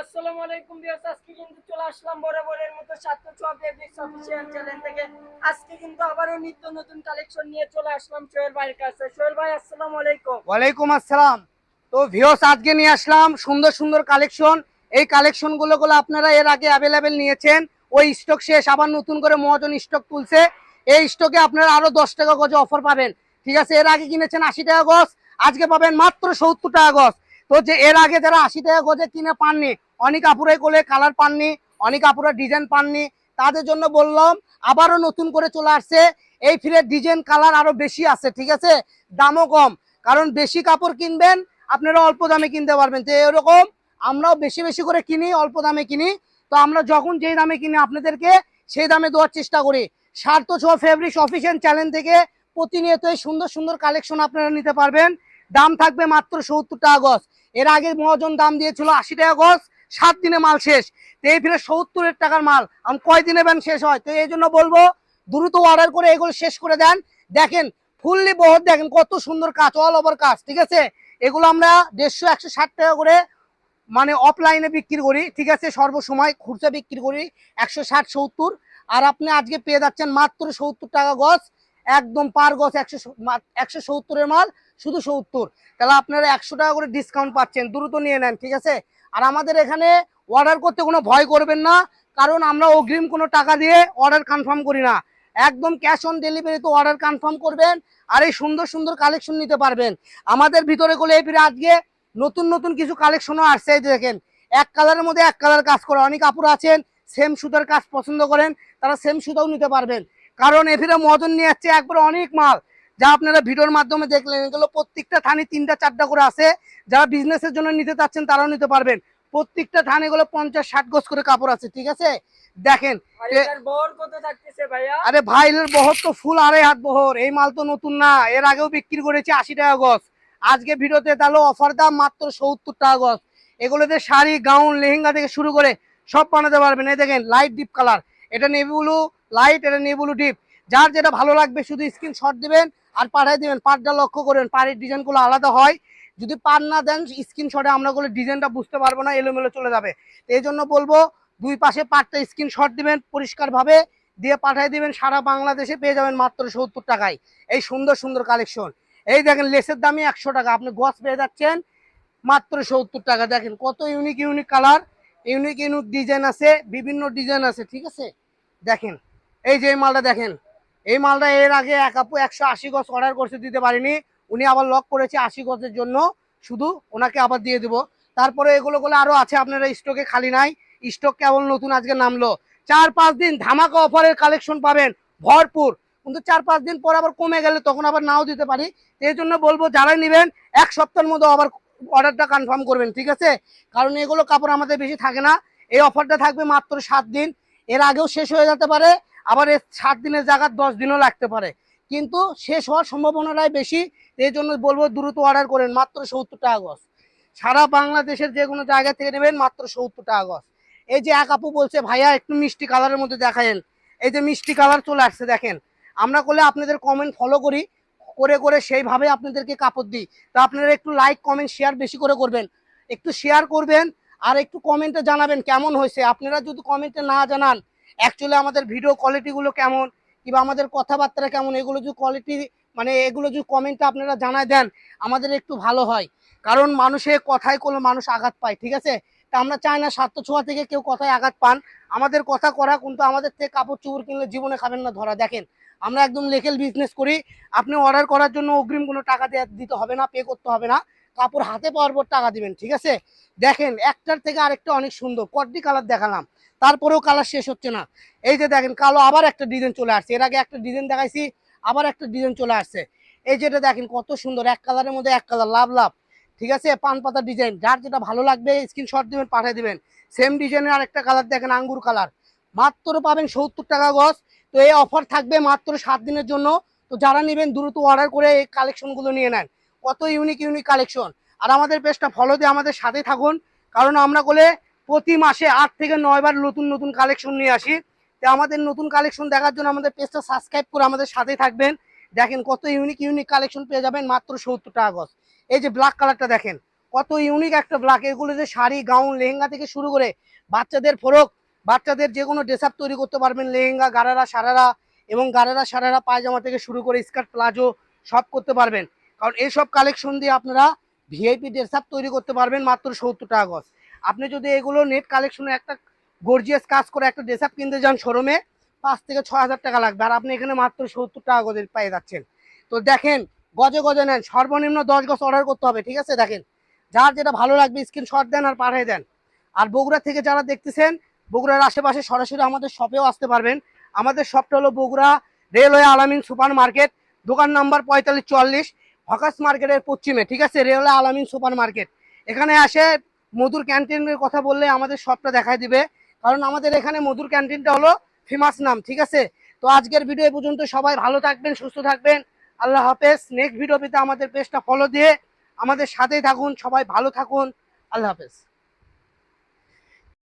আসসালামু আলাইকুম ভিউয়ার্স, আজকে কিন্তু চলে আসলাম বরাবরের মতো 704 ফেব্রিক্স অফিশিয়াল চ্যানেল থেকে। আজকে কিন্তু আবারও নিত্য নতুন কালেকশন নিয়ে চলে আসলাম সোহেল ভাইয়ের কাছে। সোহেল ভাই আসসালামু আলাইকুম। ওয়ালাইকুম আসসালাম। তো ভিউয়ার্স, আজকে নিয়ে আসলাম সুন্দর সুন্দর কালেকশন। এই কালেকশনগুলো আপনারা এর আগে অ্যাভেলেবেল নিয়েছেন, ওই স্টক শেষ, আবার নতুন করে মহাজন স্টক তুলছে। এই স্টকে আপনারা আরো 10 টাকা গজে অফার পাবেন। ঠিক আছে, এর আগে কিনেছেন 80 টাকা গজ, আজকে পাবেন মাত্র 70 টাকা গজ। তো যে এর আগে যারা 80 টাকা গজে কিনে পাননি, অনেক আপুরাই কোলে কালার পাননি, অনেক আপুরা ডিজাইন পাননি, তাদের জন্য বললাম আবারও নতুন করে চলে আসছে। এই ফিরের ডিজাইন কালার আরো বেশি আছে, ঠিক আছে, দামও কম। কারণ বেশি কাপড় কিনবেন আপনারা অল্প দামে কিনতে পারবেন। তো এরকম আমরাও বেশি বেশি করে কিনি, অল্প দামে কিনি। তো আমরা যখন যেই দামে কিনি আপনাদেরকে সেই দামে দেওয়ার চেষ্টা করি। 704 ফেব্রিক্স অফিশিয়াল চ্যানেল থেকে প্রতিনিয়ত সুন্দর সুন্দর কালেকশন আপনারা নিতে পারবেন। দাম থাকবে মাত্র 70 টাকা গজ। এর আগে মহাজন দাম দিয়েছিল 80 টাকা গজ, 7 দিনে মাল শেষ। তো এই ফিরে 70 টাকার মাল আমি কয়দিনে ব্যান শেষ হয়। তো এই জন্য বলবো দ্রুত অর্ডার করে এগুলো শেষ করে দেন। দেখেন ফুললি বহর, দেখেন কত সুন্দর কাজ, অল ওভার কাজ, ঠিক আছে। এগুলো আমরা 150 160 টাকা করে মানে অফলাইনে বিক্রি করি, ঠিক আছে, সর্বসময় খুচরা বিক্রি করি 160 70। আর আপনি আজকে পেয়ে যাচ্ছেন মাত্র 70 টাকা গজ, একদম পার গজ 170-এর মাল শুধু 70। তাহলে আপনারা 100 টাকা করে ডিসকাউন্ট পাচ্ছেন, দ্রুত নিয়ে নেন, ঠিক আছে। আর আমাদের এখানে অর্ডার করতে কোনো ভয় করবেন না, কারণ আমরা অগ্রিম কোনো টাকা দিয়ে অর্ডার কনফার্ম করি না। একদম ক্যাশ অন ডেলিভারিতে অর্ডার কনফার্ম করবেন আর এই সুন্দর সুন্দর কালেকশন নিতে পারবেন। আমাদের ভিতরে গুলো এই আজকে নতুন নতুন কিছু কালেকশনও আসছে। এই দেখেন এক কালারের মধ্যে এক কালার কাজ করে, অনেক কাপড় আছেন সেম সুতার কাজ পছন্দ করেন, তারা সেম সুতাও নিতে পারবেন। কারণ এফিরে মদন নিয়ে যাচ্ছে একবার অনেক মাল, যা আপনারা ভিডিওর মাধ্যমে দেখলেন। এগুলো প্রত্যেকটা থানি 3টা 4টা করে আছে। যারা বিজনেসের জন্য নিতে চাচ্ছেন তারাও নিতে পারবেন। প্রত্যেকটা থানে গুলো 50-60 গজ করে কাপড় আছে, ঠিক আছে। দেখেন আরে ভাই, এর বহর তো ফুল 2.5 হাত বহর। এই মাল তো নতুন না, এর আগেও বিক্রি করেছি 80 টাকা গজ। আজকে ভিডিওতে তাহলে অফার দাম মাত্র 70 টাকা গজ। এগুলোতে শাড়ি, গাউন, লেহেঙ্গা থেকে শুরু করে সব বানাতে পারবেন। এই দেখেন লাইট ডিপ কালার, এটা নেভি ব্লু লাইট, এটা নেভি ব্লু ডিপ। যার যেটা ভালো লাগবে শুধু স্ক্রিনশট দিবেন আর পাঠিয়ে দিবেন। পাড়টা লক্ষ্য করবেন, পাড়ের ডিজাইনগুলো আলাদা হয়। যদি পার না দেন স্ক্রিনশটে আমরা গুলো ডিজাইনটা বুঝতে পারবো না, এলোমেলো চলে যাবে। এই জন্য বলবো দুই পাশে পাড়টা স্ক্রিনশট দিবেন পরিষ্কার ভাবে, দিয়ে পাঠিয়ে দিবেন। সারা বাংলাদেশে পেয়ে যাবেন মাত্র 70 টাকায় এই সুন্দর সুন্দর কালেকশন। এই দেখেন লেসের দামই 100 টাকা, আপনি গজ পেয়ে যাচ্ছেন মাত্র 70 টাকা। দেখেন কত unique unique colour, unique unique design আছে, বিভিন্ন ডিজাইন আছে, ঠিক আছে। দেখেন এই যে এই মালটা দেখেন, এই মালটা এর আগে এক আপু 180 গজ অর্ডার করতে দিতে পারিনি, উনি আবার লক করেছে 80 গজের জন্য, শুধু ওনাকে আবার দিয়ে দেবো। তারপরে এগুলো আরো আছে আপনারা স্টকে খালি নাই, স্টক কেবল নতুন আজকে নামলো। 4-5 দিন ধামাকা অফারের কালেকশন পাবেন ভরপুর, কিন্তু 4-5 দিন পর আবার কমে গেলে তখন আবার নাও দিতে পারি। এই জন্য বলবো যারা নেবেন 1 সপ্তাহের মধ্যে আবার অর্ডারটা কনফার্ম করবেন, ঠিক আছে। কারণ এগুলো কাপড় আমাদের বেশি থাকে না। এই অফারটা থাকবে মাত্র 7 দিন, এর আগেও শেষ হয়ে যেতে পারে, আবার এই 7 দিনের জায়গায় 10 দিনও লাগতে পারে, কিন্তু শেষ হওয়ার সম্ভাবনাটাই বেশি। এই জন্য বলবো দ্রুত অর্ডার করেন, মাত্র 70 টাকা গজ। সারা বাংলাদেশের যে কোনো জায়গা থেকে নেবেন মাত্র 70 টাকা গজ। এই যে এক আপু বলছে ভাইয়া একটু মিষ্টি কালারের মধ্যে দেখায়েন, এই যে মিষ্টি কালার চলে আসছে দেখেন। আমরা করলে আপনাদের কমেন্ট ফলো করি, করে করে সেইভাবে আপনাদেরকে কাপড় দিই। তো আপনারা একটু লাইক কমেন্ট শেয়ার বেশি করে করবেন, একটু শেয়ার করবেন আর একটু কমেন্টে জানাবেন কেমন হয়েছে। আপনারা যদি কমেন্টে না জানান অ্যাকচুয়ালি আমাদের ভিডিও কোয়ালিটিগুলো কেমন কিংবা আমাদের কথাবার্তা কেমন, এগুলো যদি কোয়ালিটি মানে এগুলো যদি কমেন্টে আপনারা জানায় দেন আমাদের একটু ভালো হয়। কারণ মানুষের কথায় কোনো মানুষ আঘাত পায়, ঠিক আছে। তা আমরা চাই না স্বার্থ ছোঁয়া থেকে কেউ কথায় আঘাত পান। আমাদের কথা করা, কিন্তু আমাদের থেকে কাপড় চুপড় কিনলে জীবনে খাবেন না ধরা। দেখেন আমরা একদম লেকেল বিজনেস করি, আপনি অর্ডার করার জন্য অগ্রিম কোনো টাকা দিতে হবে না, পে করতে হবে না, কাপড় হাতে পাওয়ার পর টাকা দিবেন, ঠিক আছে। দেখেন একটার থেকে আরেকটা অনেক সুন্দর, কডি কালার দেখালাম তারপরেও কালার শেষ হচ্ছে না। এই যে দেখেন কালো আবার একটা ডিজাইন চলে আসছে, এর আগে একটা ডিজাইন দেখাইছি, আবার একটা ডিজাইন চলে আসছে। এই যেটা দেখেন কত সুন্দর, এক কালারের মধ্যে এক কালার, লাভ লাভ, ঠিক আছে, পান পাতা ডিজাইন। যার যেটা ভালো লাগবে স্ক্রিনশট দিবেন পাঠিয়ে দিবেন। সেম ডিজাইনের আরেকটা কালার দেখেন আঙ্গুর কালার, মাত্র পাবেন 70 টাকা গজ। তো এই অফার থাকবে মাত্র 7 দিনের জন্য। তো যারা নেবেন দ্রুত অর্ডার করে এই কালেকশনগুলো নিয়ে নেন, কত ইউনিক ইউনিক কালেকশন। আর আমাদের পেজটা ফলো দিয়ে আমাদের সাথে থাকুন, কারণ আমরা বলে প্রতি মাসে 8 থেকে 9 বার নতুন নতুন কালেকশন নিয়ে আসি। তো আমাদের নতুন কালেকশন দেখার জন্য আমাদের পেজটা সাবস্ক্রাইব করে আমাদের সাথেই থাকবেন। দেখেন কত ইউনিক ইউনিক কালেকশন পেয়ে যাবেন মাত্র 70 টাকা গজ। এই যে ব্ল্যাক কালারটা দেখেন কত ইউনিক একটা ব্ল্যাক। এগুলোতে শাড়ি গাউন লেহেঙ্গা থেকে শুরু করে বাচ্চাদের ফ্রক, বাচ্চাদের যে কোনো ড্রেস আপ তৈরি করতে পারবেন। লেহেঙ্গা, গারারা, সারারা এবং গারারা সারারা পায়জামা থেকে শুরু করে স্কার্ট, প্লাজো সব করতে পারবেন। কারণ এইসব কালেকশন দিয়ে আপনারা ভিআইপি ড্রেস আপ তৈরি করতে পারবেন মাত্র 70 টাকা গজ। আপনি যদি এগুলো নেট কালেকশনে একটা গর্জিয়াস কাজ করে একটা ড্রেস আপ কিনতে যান শোরুমে 5 থেকে 6 হাজার টাকা লাগবে, আর আপনি এখানে মাত্র 70 টাকা গজে পেয়ে যাচ্ছেন। তো দেখেন, গজে গজে নেন, সর্বনিম্ন 10 গজ অর্ডার করতে হবে, ঠিক আছে? দেখেন, যার যেটা ভালো লাগবে স্ক্রিনশট দেন আর পাঠিয়ে দেন। আর বগুড়া থেকে যারা দেখতেছেন, বগুড়ার আশেপাশে সরাসরি আমাদের শপেও আসতে পারবেন। আমাদের শপটা হলো বগুড়া রেলওয়ে আলামিন সুপার মার্কেট, দোকান নাম্বার 4544, হকাস মার্কেটের পশ্চিমে, ঠিক আছে? রেলওয়ে আলামিন সুপার মার্কেট। এখানে আসে মধুর ক্যান্টিনের কথা বললে আমাদের শপটা দেখায় দিবে, কারণ আমাদের এখানে মধুর ক্যান্টিনটা হলো ফেমাস নাম, ঠিক আছে? তো আজকের ভিডিও এই পর্যন্ত। সবাই ভালো থাকবেন, সুস্থ থাকবেন। আল্লাহ হাফেজ। নেক্সট ভিডিও পেতে আমাদের পেজটা ফলো দিয়ে আমাদের সাথেই থাকুন। সবাই ভালো থাকুন। আল্লাহ হাফেজ।